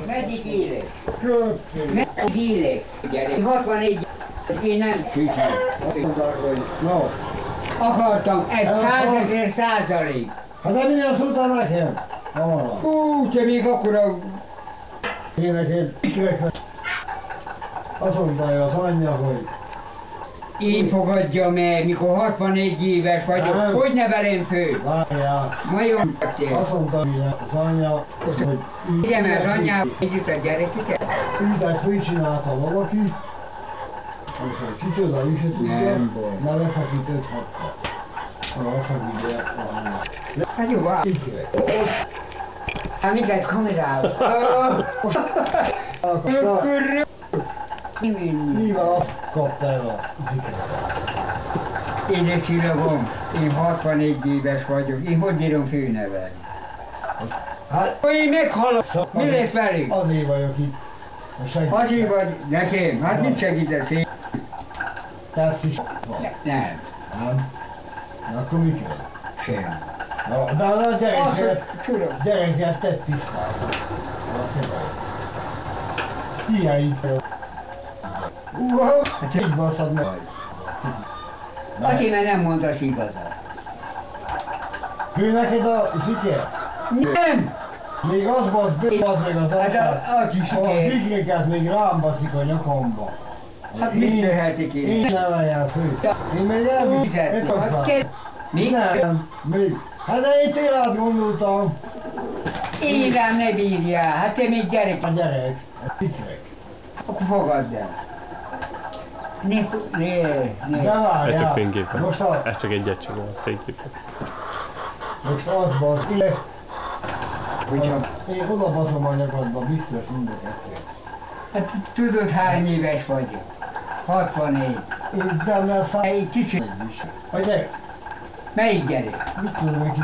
Meddig élek? Meddig élek? Gyerek, 64, én nem kicsim. No. Akartam, ez 100%. Hát de minden szóltál nekem? Hú, te még akkor a... Én neked azt mondta az anyja, hogy... Én fogadjam el, mikor 64 éves vagyok, Nem. hogy nevelem föl? Várjál. Majom, Azt mondta az anyja, hogy... igen, mert az anyám együtt a gyerekeket? Ügyet fölcsinálta valaki, és hogy kicsoda is se tudja, Nem baj. mert lefeküdött hatta. Lefeküdött az anyja. Hát jó, vár. Hát minket kamerával. Ökörről. Mivel azt kapta el a zikret? Én csillagom, én 64 éves vagyok, én hogy bírom főnevelni? Hát, Én meghalok, mi lesz velük? azért vagyok itt. Azért vagy nekem, hát mit segítesz én? Tetszik. Nem, Nem? Na akkor mi kell? sem. De a Azt, gyereket, hogy tudom. gyereket tett tisztában. Hiány fel. Hát így baszad meg. Azért, mert nem mondasz igazat. Ő neked a siker? Nem! Még az basz meg az Hát arcát. az is A siker. zikreket még rám baszik a nyakamba. Hát mit tehetik én? Én neveljem fő. Én még elviszem. Mi? Nem, még. Hát de én tényleg gondoltam. Én rám ne bírjál, hát te még gyerek. A gyerek, a tikrek. Akkor fogadd el. Ne. De Ez csak várjál. fényképen. Most, Ez csak egyet csinál, fényképen. most az basz. Hogyha, Én oda baszom a nyakadba, biztos mindeket. hát tudod hány éves vagyok? 64. Én nem Egy kicsi. A gyerek, Melyik gyerek? mit tudom neki?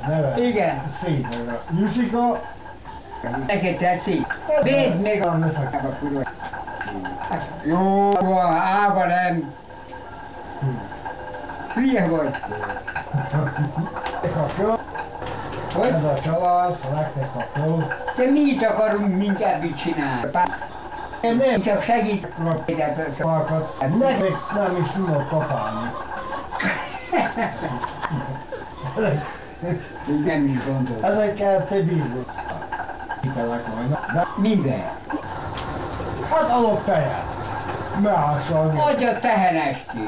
Nevet. Igen. Szép nevet. Jusika, Neked tetszik? Védd meg a kurva. Jó van, ába nem. Hülye vagy. kapja. Hogy? Ez a család, ha nektek kapja. Te mit akarunk mindjárt mit csinálni? Nem Csak segít a példát. szavakat. Nektek nem is tudok kapálni. Nem is gondolom. Ezekkel te bírod. Hitelek majd. De Minden. hát adok tejet. Meállszalni. Adja tehenesti.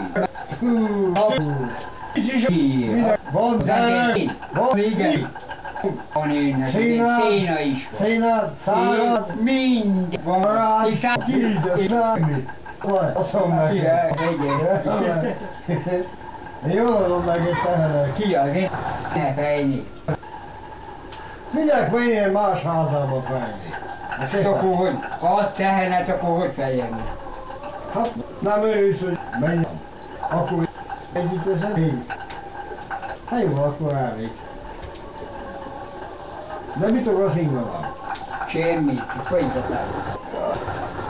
Van tejet. Van Igen. Van én Széna. széna is van. Szénát, szárad. Mind van. Marad. És hát Kígyó, számít. Vaj, azt mondom neki. Én jól adom meg egy tehenek. Ki az én? Ne fejni. Mindjárt menjen más házába fejni. Hát akkor hogy? Ha ad tehenet, akkor hogy fejem? Hát nem ő is, hogy menjen. Akkor együtt veszem én. Hát jó, akkor elég. De mit akarsz ingadán? Semmit, folytatás.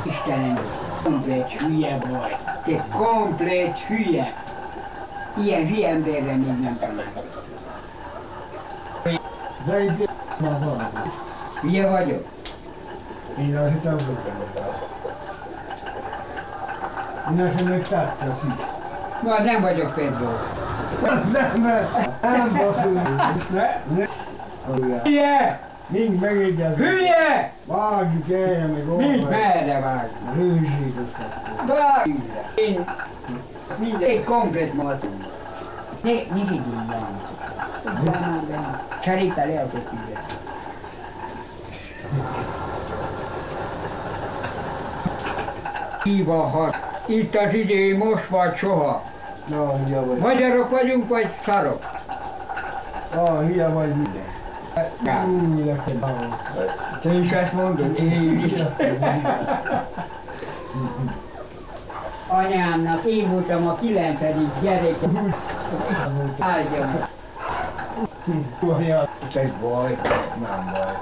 Istenem, komplet hülye vagy. Te komplet hülye. Ilyen hülye emberre még nem találkoztam. De itt már van. Hülye vagyok? Én azt hittem, hogy nekem még tetszesz is. Na, nem vagyok Pedro. Nem baszul. Hülye! Mind megegyezünk. Hülye! Vágjuk el, meg Mind merre vágni? Hőség azt. Vágjuk! Én minden, egy komplet matunk. Ne vigyél ilyen. Cseréppel elfog ide. Híva hat. Itt az idő, most vagy soha. Na, hülye vagy. Magyarok vagyunk, vagy szarok? Hülye vagy minden. Neked. Te is ezt mondod? Én is. Anyámnak én voltam a 9. gyereke. Áldja meg. Ez baj. Nem baj.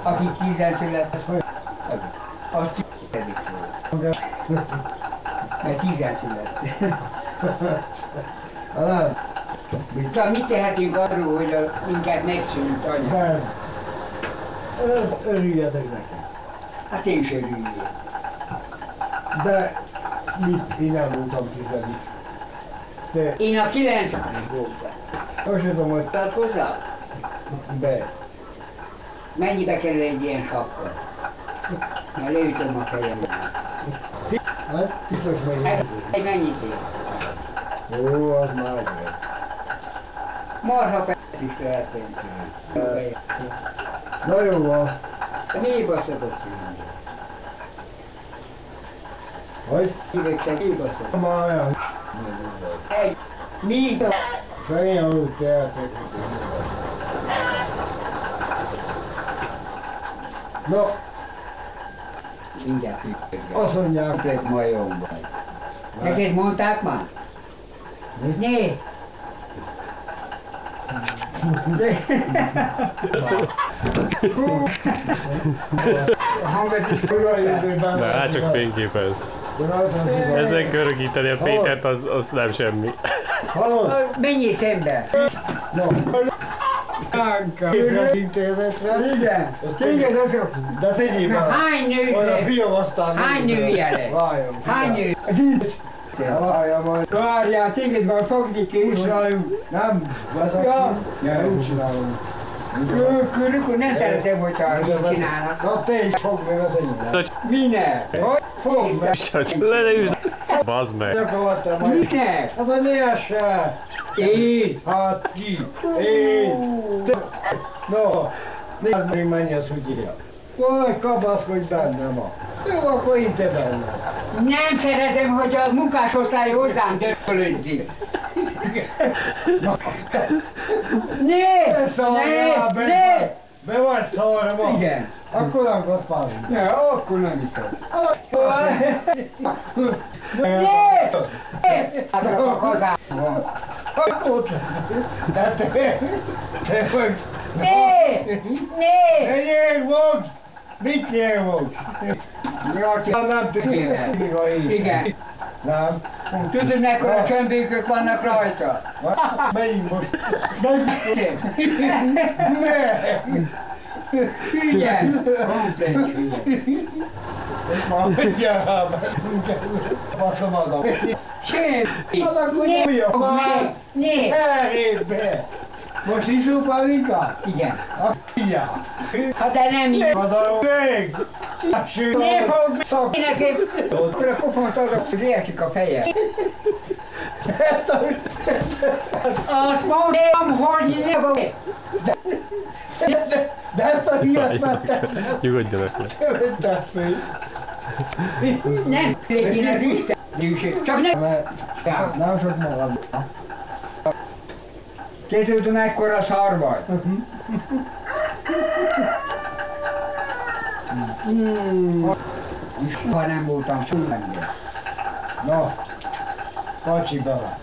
Aki 10 született, az 10. volt. Mert 10 született. Nem. Szóval mit tehetünk arról, hogy minket megszűnt anya? Nem. Ez örüljetek nekem. Hát én is örüljék. De mit, én nem voltam 10. Te, Én a 9 voltam. azt tudom, hogy Tehát hozzá? be. Mennyibe kerül egy ilyen sapka? Mert leütöm a fejembe. Hát, biztos meg. Ez egy mennyit ér? Ó, az már egy. Marha perc is lehet pénzni. Na jó van. Mibe szokott csinálni? Hogy? Hívek se mibe szokott. Már olyan. Egy, mi? Fején aludt eltek. No, Mindjárt hívják. azt mondják, Komplett majom vagy. Neked mondták már? Mi? Né. A hangot is De hát csak fényképez. Ezen körökíteni a Pétert, az nem semmi. Hallod? Mennyi szembe? No. Internetre. Igen. Tényleg azok. De tegyél Na, bele. hány nő Olyan lesz? fiam aztán. Hány nő jelent? Várjon. Hány nő? Az így. Várjál majd. Várjál, téged van fogni ki. Úgy csináljuk. Nem vezetünk. Ja. Úgy csinálunk. Körülbelül nem szeretem, hogyha így csinálnak. Na te is fogd meg az enyémet. Minek? Hogy fogd meg? Le ne üsd! Bazd meg! Gyakorlattal majd. Minek? Hát a nyerse. Én. Hát ki? Én. No. Nézd meg mennyi a szutyia. Vagy kabaszkodj benne ma. Jó, akkor én te benne. Nem szeretem, hogy a munkásosztály hozzám dörölödzik. Né! Szarjál, Né! be vagy szarva. Igen. Akkor nem kapálunk. Ja, akkor nem iszom. Ne! Hát a hazámban. Ott de te vagy. Né! Né! Te nyelvogsz! Mit nyelvogsz? Nem tudjuk. Igen. Nem. Tudod, mekkora csömbékök vannak rajta? Menjünk most. Hülye! Komplet hülye. Hagyjál! Faszom az a... Semmi! Az akkor mi a már? Né! Elrébb be! Most iszol pálinka? Igen. Figyelj! Ha te nem így... Az a rég! Ne fog szak! Nekem... Akkor a pofont adok, hogy esik a feje. Ezt a... Azt mondom, hogy ne fog... De ezt a híjat vettem! Nyugodjanak le. Vettem föl! Nem légy az Isten hűség. Csak nem... Mert nem sok magam. Te tudod, mekkora szar vagy? Ha nem voltam szülendő. Na, kacsi bele.